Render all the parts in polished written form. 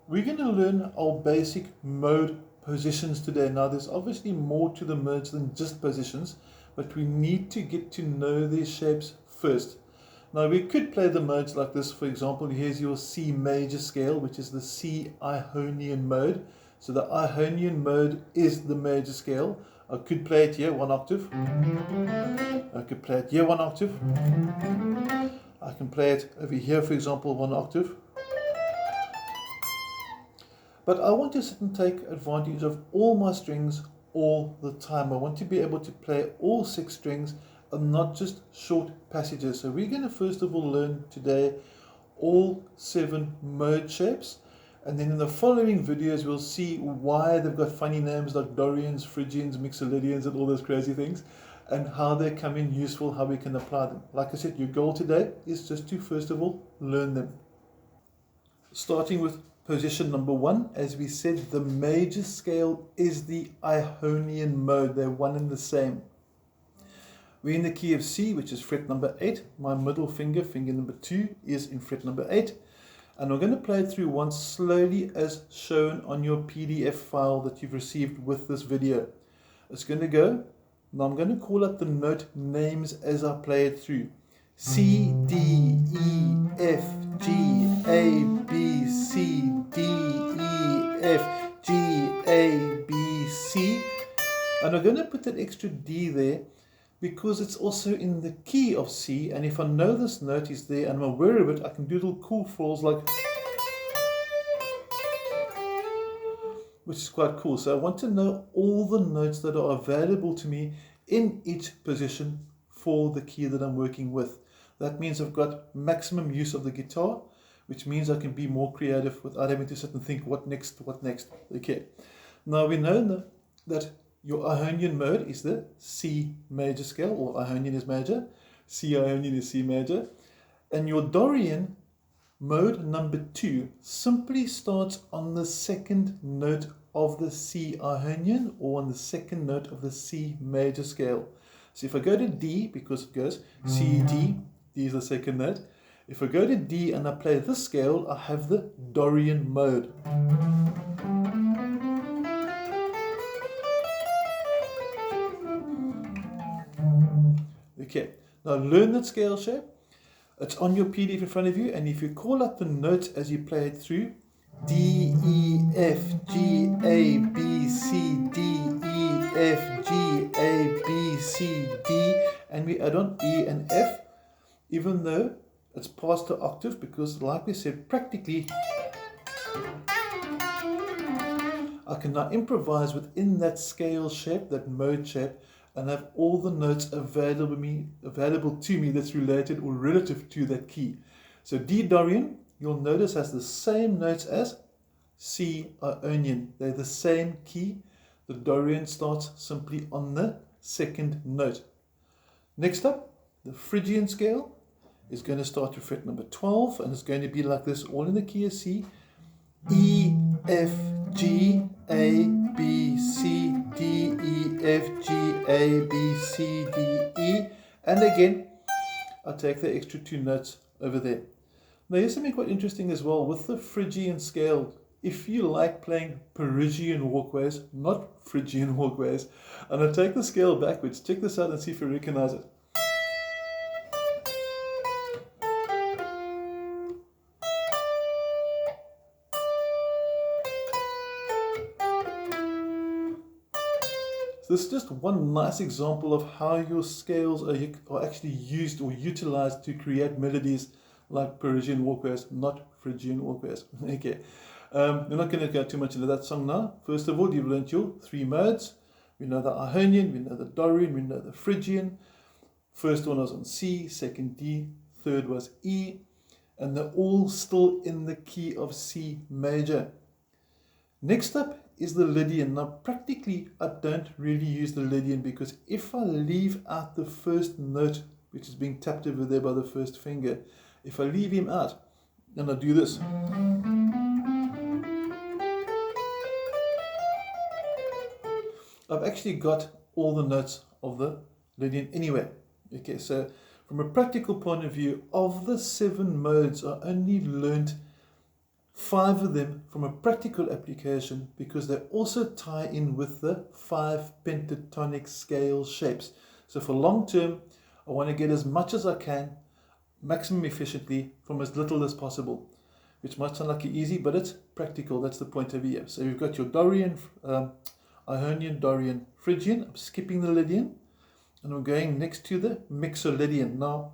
We're going to learn our basic mode positions today. Now there's obviously more to the modes than just positions, but we need to get to know these shapes first. Now we could play the modes like this. For example, here's your C major scale, which is the C Ionian mode. So the Ionian mode is the major scale. I could play it here, 1 octave. I could play it here, 1 octave. I can play it over here, for example, 1 octave. But I want to sit and take advantage of all my strings all the time. I want to be able to play all 6 strings and not just short passages. So we're going to first of all learn today all 7 mode shapes. And then in the following videos, we'll see why they've got funny names like Dorians, Phrygians, Mixolydians, and all those crazy things, and how they come in useful, how we can apply them. Like I said, your goal today is just to first of all learn them. Starting with position number 1, as we said, the major scale is the Ionian mode. They're one and the same. We're in the key of C, which is fret number 8. My middle finger, finger number 2, is in fret number 8. And we're going to play it through once slowly as shown on your PDF file that you've received with this video. It's going to go. Now I'm going to call out the note names as I play it through. C, D, E, F, G, A, B, C, D, E, F, G, A, B, C. And I'm going to put that extra D there because it's also in the key of C, and if I know this note is there and I'm aware of it, I can do little cool falls like, which is quite cool. So I want to know all the notes that are available to me in each position for the key that I'm working with. That means I've got maximum use of the guitar, which means I can be more creative without having to sit and think what next, what next. Okay. Now we know that your Ionian mode is the C major scale, or Ionian is major, C Ionian is C major, and your Dorian mode number 2 simply starts on the second note of the C Ionian, or on the second note of the C major scale. So if I go to D, because it goes C, D, D is the second note. If I go to D and I play this scale, I have the Dorian mode. Okay, now learn that scale shape. It's on your PDF in front of you, and if you call out the notes as you play it through, D, E, F, G, A, B, C, D, E, F, G, A, B, C, D, and we add on E and F, even though it's past the octave, because like we said, practically I can now improvise within that scale shape, that mode shape, and have all the notes available to me that's related or relative to that key. So D Dorian, you'll notice, has the same notes as C Ionian. They're the same key. The Dorian starts simply on the second note. Next up, the Phrygian scale is going to start with fret number 12, and it's going to be like this, all in the key of C. E, F, G, A, B, C, D, E, F, G, A, B, C, D, E. And again, I'll take the extra 2 notes over there. Now here's something quite interesting as well with the Phrygian scale. If you like playing Parisian walkways, not Phrygian walkways, and I'll take the scale backwards. Check this out and see if you recognize it. So this is just one nice example of how your scales are actually used or utilized to create melodies like Parisian walkways, not Phrygian walkways. Okay, we're not going to go too much into that song now. First of all, you've learned your 3 modes. We know the Ionian, we know the Dorian, we know the Phrygian. First one was on C, second D, third was E, and they're all still in the key of C major. Next up is the Lydian. Now practically I don't really use the Lydian, because if I leave out the first note, which is being tapped over there by the first finger, if I leave him out and I do this, I've actually got all the notes of the Lydian anyway. Okay, so from a practical point of view, of the 7 modes, I only learned 5 of them from a practical application because they also tie in with the 5 pentatonic scale shapes. So for long term, I want to get as much as I can, maximum efficiently, from as little as possible, which might sound like easy, but it's practical. That's the point over here. So you've got your Dorian, Ionian, Dorian, Phrygian. I'm skipping the Lydian, and I'm going next to the Mixolydian. Now,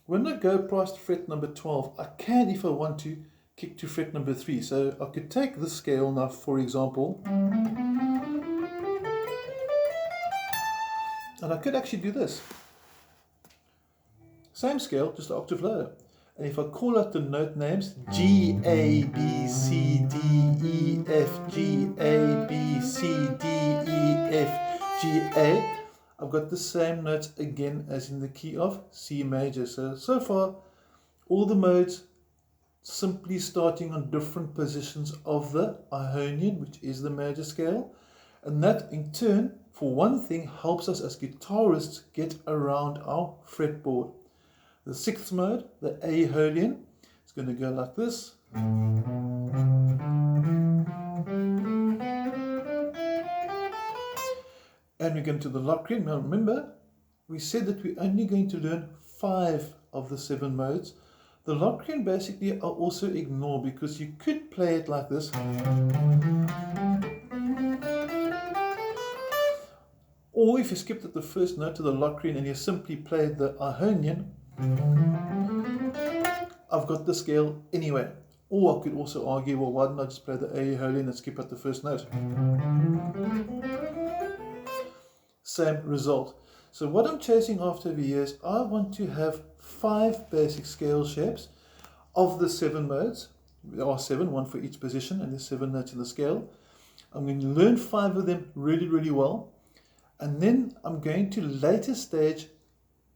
when I go past fret number 12, I can, if I want to, kick to fret number 3. So I could take this scale now, for example, and I could actually do this. Same scale, just an octave lower. And if I call out the note names, G, A, B, C, D, E, F, G, A, B, C, D, E, F, G, A, I've got the same notes again as in the key of C major. So far, all the modes simply starting on different positions of the Ionian, which is the major scale. And that in turn, for one thing, helps us as guitarists get around our fretboard. The 6th mode, the Aeolian, is going to go like this. And we get to the Locrian. Now remember, we said that we're only going to learn 5 of the 7 modes. The Locrian basically I'll also ignore because you could play it like this. Or if you skipped at the first note to the Locrian and you simply played the Ionian, I've got the scale anyway. Or I could also argue, well, why didn't I just play the Aeolian and skip at the first note? Same result. So what I'm chasing after over here is I want to have 5 basic scale shapes of the 7 modes. There are 7, one for each position, and there's 7 notes in the scale. I'm going to learn 5 of them really, really well. And then I'm going to later stage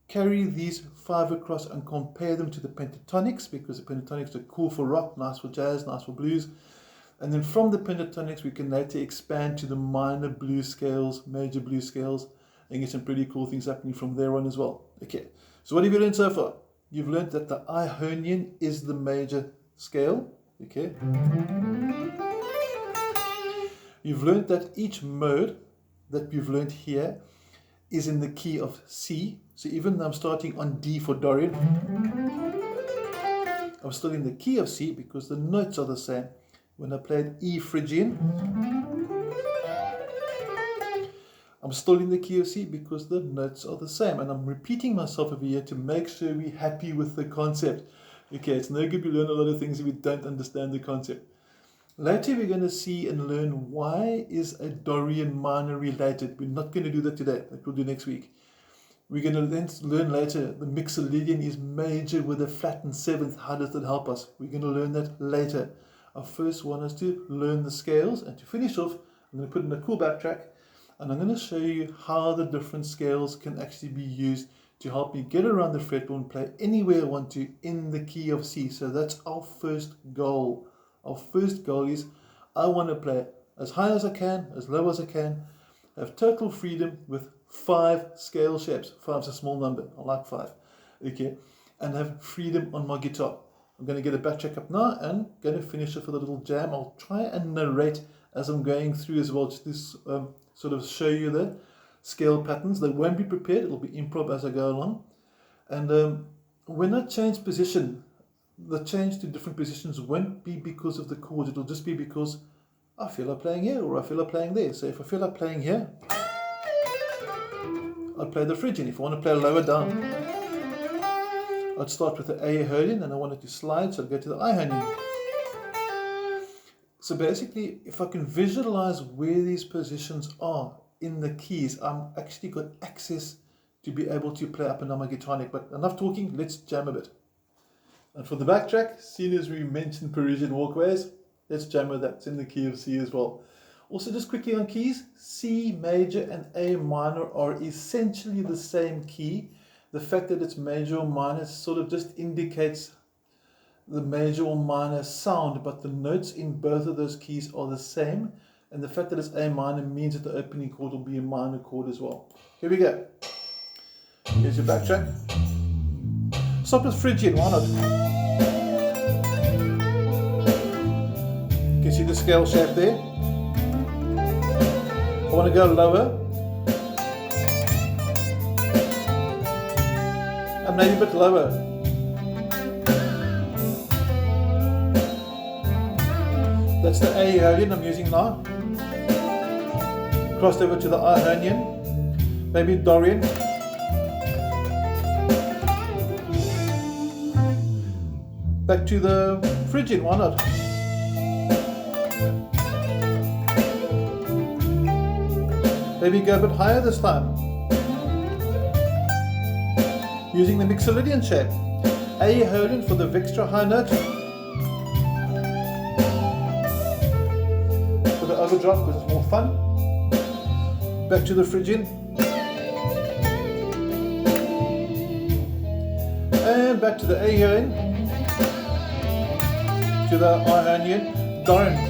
carry these 5 across and compare them to the pentatonics, because the pentatonics are cool for rock, nice for jazz, nice for blues. And then from the pentatonics we can later expand to the minor blues scales, major blues scales, and get some pretty cool things happening from there on as well. Okay, so what have you learned so far? You've learned that the Ionian is the major scale. Okay. You've learned that each mode that we've learned here is in the key of C. So even though I'm starting on D for Dorian, I'm still in the key of C because the notes are the same. When I played E Phrygian, I'm still in the key of C because the notes are the same. And I'm repeating myself over here to make sure we're happy with the concept. Okay, it's no good we learn a lot of things if we don't understand the concept. Later we're going to see and learn why is a Dorian minor related. We're not going to do that today. That we'll do next week. We're going to then learn later the Mixolydian is major with a flattened 7th. How does that help us? We're going to learn that later. I first want us to learn the scales, and to finish off, I'm going to put in a cool backtrack, and I'm going to show you how the different scales can actually be used to help me get around the fretboard and play anywhere I want to in the key of C. So that's our first goal. Our first goal is I want to play as high as I can, as low as I can, have total freedom with 5 scale shapes. 5 is a small number. I like 5. Okay, and have freedom on my guitar. I'm going to get a backtrack up now and going to finish it with a little jam. I'll try and narrate as I'm going through as well, just to sort of show you the scale patterns. They won't be prepared. It'll be improv as I go along. And when I change position, the change to different positions won't be because of the chords. It'll just be because I feel like playing here or I feel like playing there. So if I feel like playing here, I'd play the Phrygian. If I want to play lower down, I'd start with the Aeolian, and I wanted to slide, so I'd go to the Ionian. So basically, if I can visualize where these positions are in the keys, I'm actually got access to be able to play up and down my guitar neck. But enough talking, let's jam a bit. And for the backtrack, seeing as we mentioned Parisian walkways, let's jam with that. It's in the key of C as well. Also, just quickly on keys, C major and A minor are essentially the same key. The fact that it's major or minor sort of just indicates the major or minor sound, but the notes in both of those keys are the same. And the fact that it's A minor means that the opening chord will be a minor chord as well. Here we go. Here's your backtrack. Start with Phrygian, why not? see the scale shape there? I want to go lower. And maybe a bit lower. That's the Ionian I'm using now. Crossed over to the Ionian. Maybe Dorian. Back to the Phrygian, why not? Maybe go a bit higher this time. Using the Lydian shape. Ionian for the extra high note. For the overdrop because it's more fun. Back to the Phrygian. And back to the Ionian. To the Ionian. Dorian.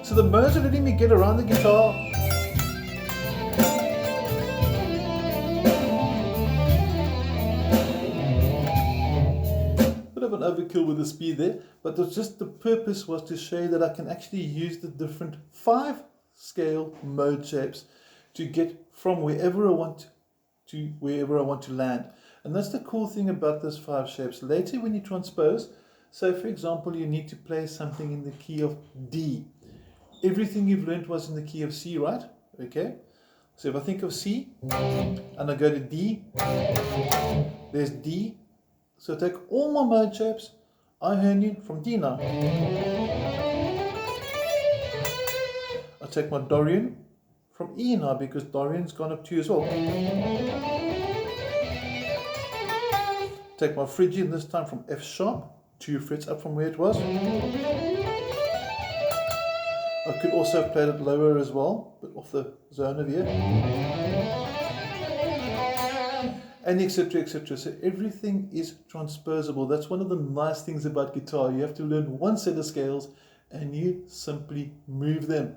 So the modes are letting me get around the guitar. Bit of an overkill with the speed there, but the purpose was to show you that I can actually use the different 5 scale mode shapes to get from wherever I want to wherever I want to land. And that's the cool thing about those 5 shapes. Later when you transpose, so for example you need to play something in the key of D. Everything you've learned was in the key of C, right? Okay. So if I think of C and I go to D, there's D. So take all my mode shapes, Ionian from D now. I take my Dorian from E now because Dorian's gone up 2 as well. Take my Phrygian this time from F sharp, 2 frets up from where it was. I could also have played it lower as well, but off the zone of here. And etc, etc. So everything is transposable. That's one of the nice things about guitar. You have to learn one set of scales and you simply move them.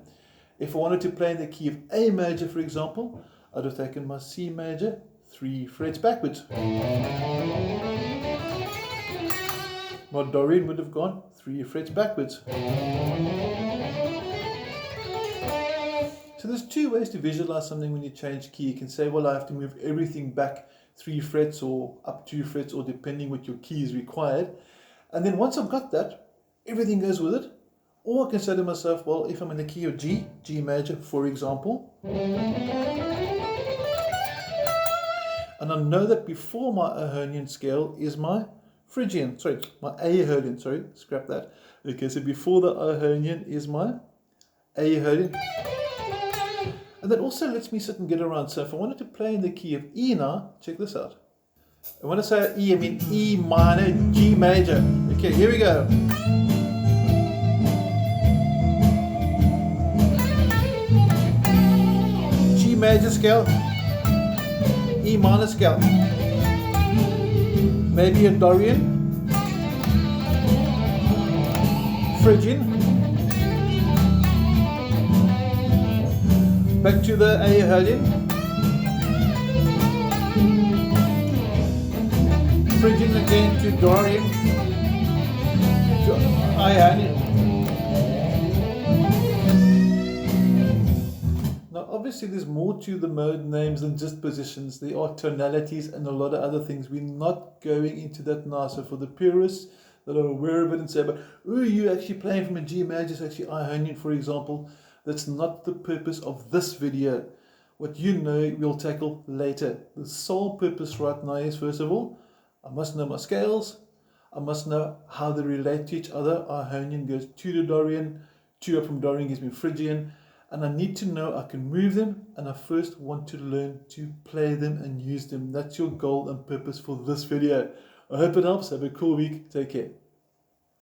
If I wanted to play in the key of A major, for example, I'd have taken my C major 3 frets backwards. My Dorian would have gone 3 frets backwards. So there's 2 ways to visualize something when you change key. You can say, well, I have to move everything back 3 frets or up 2 frets, or depending what your key is required. And then once I've got that, everything goes with it. Or I can say to myself, well, if I'm in the key of G, G major, for example, and I know that before my Ionian scale is my Phrygian, my Ionian, scrap that. Okay, so before the Ionian is my Ionian. And that also lets me sit and get around. So if I wanted to play in the key of E now, check this out. And when I say E, I mean E minor, G major. Okay, here we go. G major scale, E minor scale. Maybe a Dorian, Phrygian. Back to the Ionian. Phrygian again to Dorian. To Ionian. Now obviously there's more to the mode names than just positions. There are tonalities and a lot of other things. We're not going into that now. So for the purists that are aware of it and say, but ooh, you actually playing from a G major, it's actually Ionian, for example. That's not the purpose of this video. What you know we'll tackle later. The sole purpose right now is, first of all, I must know my scales. I must know how they relate to each other. Ionian goes to the Dorian, 2 up from Dorian gives me Phrygian, and I need to know I can move them, and I first want to learn to play them and use them. That's your goal and purpose for this video. I hope it helps. Have a cool week. Take care.